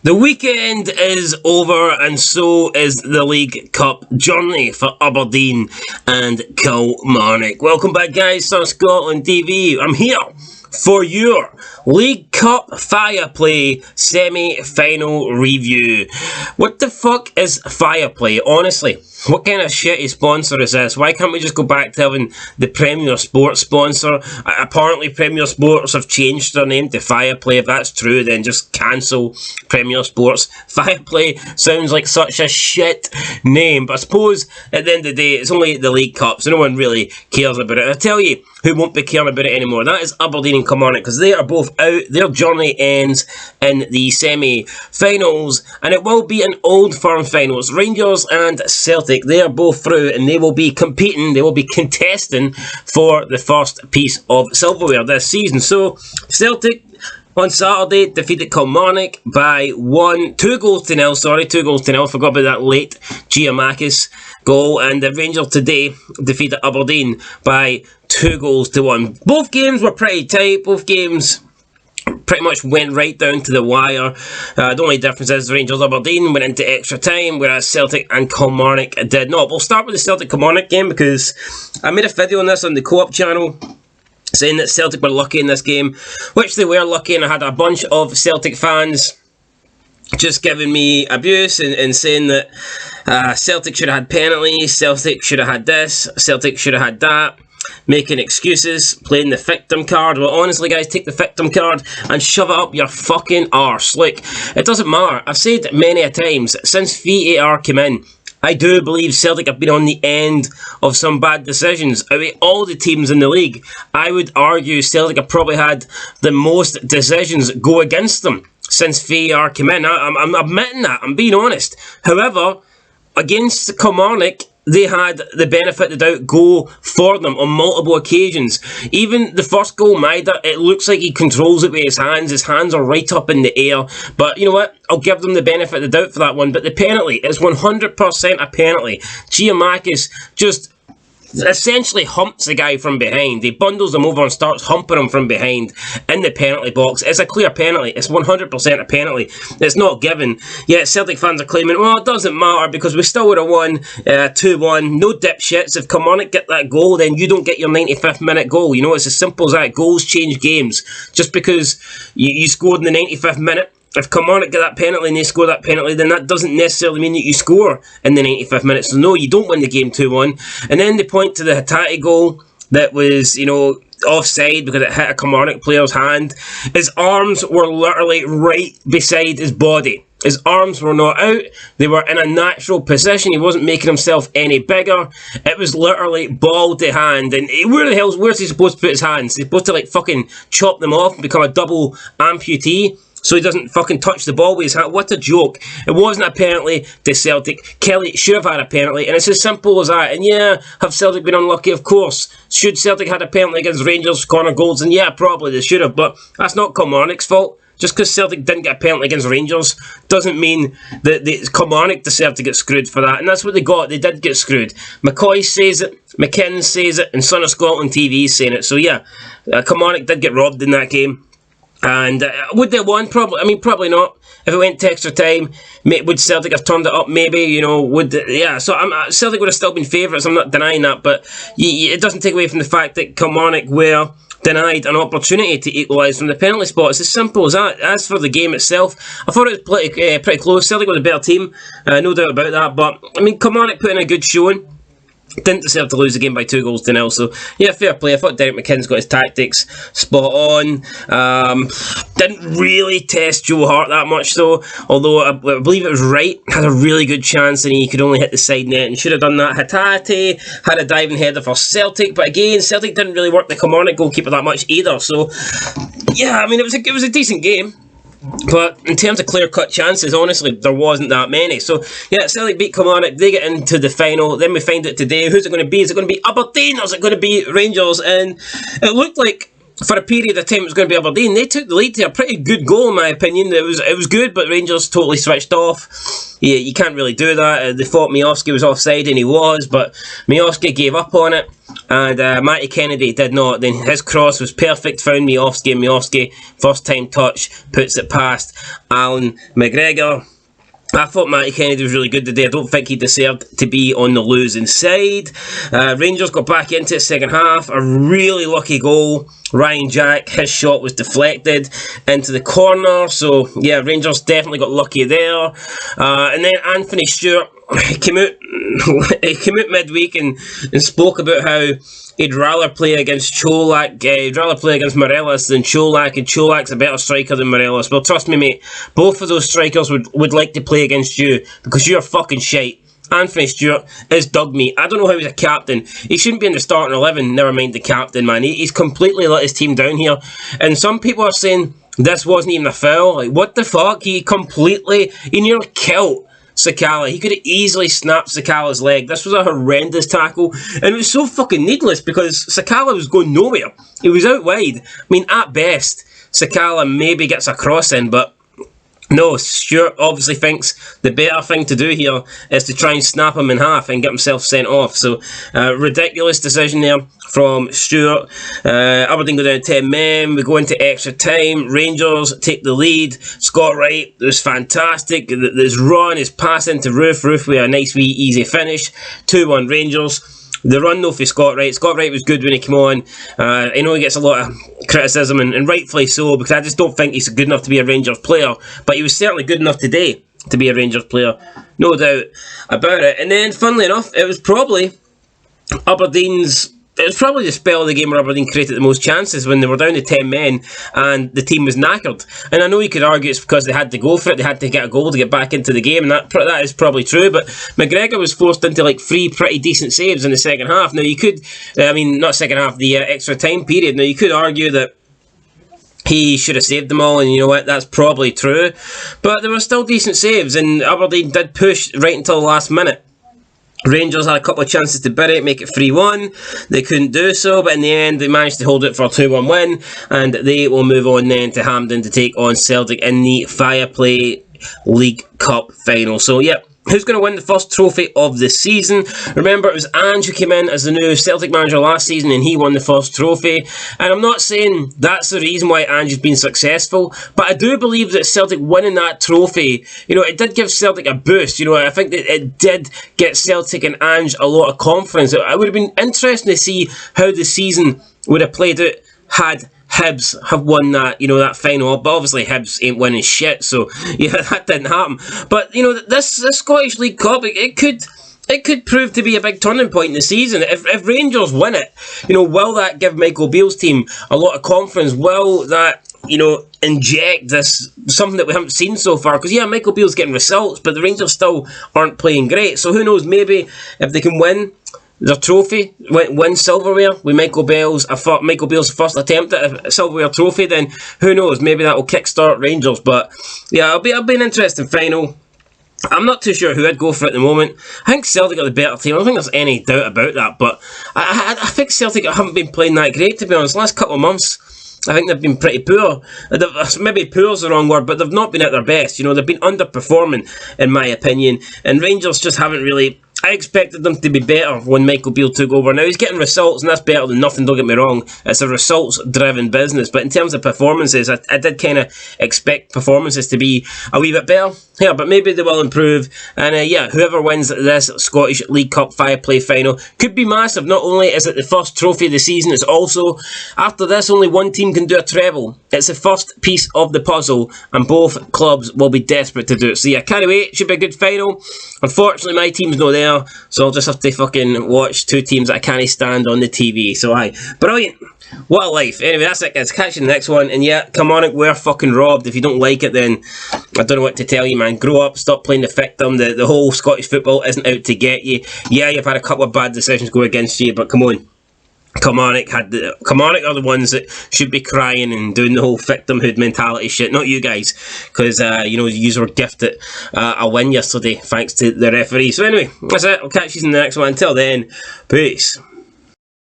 The weekend is over and so is the League Cup journey for Aberdeen and Kilmarnock. Welcome back guys to Scotland TV. I'm here for your League Cup Viaplay semi-final review. What the fuck is Viaplay, honestly? What kind of shitty sponsor is this? Why can't we just go back to having the Premier Sports sponsor? Apparently Premier Sports have changed their name to Viaplay. If that's true, then just cancel Premier Sports. Viaplay sounds like such a shit name, but I suppose at the end of the day, it's only the League Cup, so no one really cares about it. I tell you who won't be caring about it anymore. That is Aberdeen and Kilmarnock, because they are both out. Their journey ends in the semi-finals, and it will be an Old Firm finals. Rangers and Celtic, they are both through, and they will be competing, they will be contesting for the first piece of silverware this season. So, Celtic on Saturday defeated Kilmarnock by 2 goals to nil, forgot about that late Giamakis goal, and the Rangers today defeated Aberdeen by 2 goals to 1. Both games were pretty tight, both games pretty much went right down to the wire. The only difference is Rangers Aberdeen went into extra time, whereas Celtic and Kilmarnock did not. We'll start with the Celtic Kilmarnock game because I made a video on this on the Co-op channel saying that Celtic were lucky in this game, which they were lucky, and I had a bunch of Celtic fans just giving me abuse and saying that Celtic should have had penalties, Celtic should have had this, Celtic should have had that, making excuses, playing the victim card. Well, honestly guys, take the victim card and shove it up your fucking arse. Like, it doesn't matter. I've said many a times, since VAR came in, I do believe Celtic have been on the end of some bad decisions. Out of all the teams in the league, I would argue Celtic have probably had the most decisions go against them since VAR came in. I'm admitting that, I'm being honest. However, against Kilmarnock, they had the benefit of the doubt go for them on multiple occasions. Even the first goal, Maida, it looks like he controls it with his hands. His hands are right up in the air. But you know what? I'll give them the benefit of the doubt for that one. But the penalty is 100% a penalty. Giamakis just essentially humps the guy from behind. He bundles him over and starts humping him from behind in the penalty box. It's a clear penalty. It's 100% a penalty. It's not given. Yet Celtic fans are claiming, well, it doesn't matter because we still would have won 2-1. No dipshits. If Kilmarnock get that goal, then you don't get your 95th minute goal. You know, it's as simple as that. Goals change games. Just because you scored in the 95th minute, if Kilmarnock get that penalty and they score that penalty, then that doesn't necessarily mean that you score in the 95th minute. So no, you don't win the game 2-1. And then they point to the Hatate goal that was, you know, offside because it hit a Kilmarnock player's hand. His arms were literally right beside his body. His arms were not out. They were in a natural position. He wasn't making himself any bigger. It was literally ball to hand. And where's he supposed to put his hands? He's supposed to like fucking chop them off and become a double amputee so he doesn't fucking touch the ball with his hand. What a joke. It wasn't a penalty to Celtic. Killie should have had a penalty, and it's as simple as that. And yeah, have Celtic been unlucky? Of course. Should Celtic had a penalty against Rangers, corner goals? And yeah, probably they should have, but that's not Kilmarnock's fault. Just because Celtic didn't get a penalty against Rangers doesn't mean that Kilmarnock deserved to get screwed for that. And that's what they got. They did get screwed. McCoy says it, McKinnon says it, and Son of Scotland TV is saying it. So yeah, Kilmarnock did get robbed in that game. And would they have won? Probably. I mean, probably not. If it went to extra time, would Celtic have turned it up? Maybe, you know, yeah. So Celtic would have still been favourites. I'm not denying that, but it doesn't take away from the fact that Kilmarnock were denied an opportunity to equalise from the penalty spot. It's as simple as that. As for the game itself, I thought it was pretty close. Celtic was a better team, no doubt about that. But I mean, Kilmarnock put in a good showing. Didn't deserve to lose the game by 2 goals to nil. So yeah, fair play. I thought Derek McKinnon's got his tactics spot on. Didn't really test Joe Hart that much though, although I believe it was Wright had a really good chance and he could only hit the side net and should have done that. Hatate had a diving header for Celtic, but again, Celtic didn't really work the Kilmarnock goalkeeper that much either. So yeah, I mean, it was a decent game. But in terms of clear-cut chances, honestly, there wasn't that many. So, yeah, Celtic beat Kilmarnock. They get into the final. Then we find out today, who's it going to be? Is it going to be Aberdeen or is it going to be Rangers? And it looked like, for a period of time, it was going to be Aberdeen. They took the lead to a pretty good goal, in my opinion. It was good, but Rangers totally switched off. Yeah, you can't really do that. They thought Miovski was offside, and he was, but Miovski gave up on it. and Matty Kennedy did not. Then his cross was perfect, found Miovski, and Miovski, first time touch, puts it past Alan McGregor. I thought Matty Kennedy was really good today. I don't think he deserved to be on the losing side. Rangers got back into it second half. A really lucky goal. Ryan Jack, his shot was deflected into the corner. So, yeah, Rangers definitely got lucky there. And then Anthony Stewart came out midweek and spoke about how he'd rather play against Cholak, he'd rather play against Morelos than Cholak, and Cholak's a better striker than Morelos. Well, trust me, mate, both of those strikers would like to play against you, because you're fucking shite. Anthony Stewart is dug me. I don't know how he's a captain. He shouldn't be in the starting 11, never mind the captain, man. He's completely let his team down here. And some people are saying this wasn't even a foul. Like, what the fuck? He nearly killed Sakala. He could have easily snapped Sakala's leg. This was a horrendous tackle, and it was so fucking needless because Sakala was going nowhere. He was out wide. I mean, at best, Sakala maybe gets a cross in, but no, Stewart obviously thinks the better thing to do here is to try and snap him in half and get himself sent off. So, ridiculous decision there from Stewart. Aberdeen go down 10 men. We go into extra time. Rangers take the lead. Scott Wright was fantastic. His run, his pass into Roof with a nice wee easy finish. 2-1 Rangers. The run though for Scott Wright. Scott Wright was good when he came on. I know he gets a lot of criticism, and rightfully so, because I just don't think he's good enough to be a Rangers player. But he was certainly good enough today to be a Rangers player. No doubt about it. And then, funnily enough, it was probably the spell of the game where Aberdeen created the most chances, when they were down to 10 men and the team was knackered. And I know you could argue it's because they had to go for it, they had to get a goal to get back into the game, and that is probably true, but McGregor was forced into like 3 pretty decent saves in the second half. Now you could, not second half, the extra time period. Now you could argue that he should have saved them all, and you know what, that's probably true, but there were still decent saves, and Aberdeen did push right until the last minute. Rangers had a couple of chances to bury it, make it 3-1. They couldn't do so, but in the end, they managed to hold it for a 2-1 win, and they will move on then to Hampden to take on Celtic in the Viaplay League Cup final. So, yep. Who's going to win the first trophy of the season? Remember, it was Ange who came in as the new Celtic manager last season, and he won the first trophy. And I'm not saying that's the reason why Ange has been successful, but I do believe that Celtic winning that trophy, it did give Celtic a boost. I think that it did get Celtic and Ange a lot of confidence. It would have been interesting to see how the season would have played out had Hibs have won that, that final. But obviously Hibs ain't winning shit, so yeah, that didn't happen. But this Scottish League Cup, it could prove to be a big turning point in the season. If Rangers win it, will that give Michael Beale's team a lot of confidence? Will that inject this, something that we haven't seen so far? Because yeah, Michael Beale's getting results, but the Rangers still aren't playing great. So who knows, maybe if they can win their trophy, win silverware with Michael Beale's first attempt at a silverware trophy, then who knows, maybe that will kickstart Rangers. But yeah, it'll be an interesting final. I'm not too sure who I'd go for at the moment. I think Celtic are the better team. I don't think there's any doubt about that, but I think Celtic haven't been playing that great, to be honest. The last couple of months, I think they've been pretty poor. Maybe poor's the wrong word, but they've not been at their best. They've been underperforming, in my opinion, and Rangers just haven't really... I expected them to be better when Michael Beale took over. Now, he's getting results, and that's better than nothing, don't get me wrong. It's a results-driven business. But in terms of performances, I did kind of expect performances to be a wee bit better. Yeah, but maybe they will improve. And whoever wins this Scottish League Cup Viaplay final could be massive. Not only is it the first trophy of the season, it's also, after this, only one team can do a treble. It's the first piece of the puzzle, and both clubs will be desperate to do it. So yeah, can't wait. It should be a good final. Unfortunately, my team's not there, so I'll just have to fucking watch two teams that I can't stand on the TV. So aye, brilliant. What a life. Anyway, that's it, guys. Catch you in the next one. And yeah, come on, we're fucking robbed. If you don't like it, then I don't know what to tell you, man. Grow up, stop playing the victim. The whole Scottish football isn't out to get you. Yeah, you've had a couple of bad decisions go against you, but come on. Kilmarnock are the ones that should be crying and doing the whole victimhood mentality shit, not you guys, because you were gifted a win yesterday thanks to the referee. So anyway, that's it. I'll catch you in the next one. Until then, peace.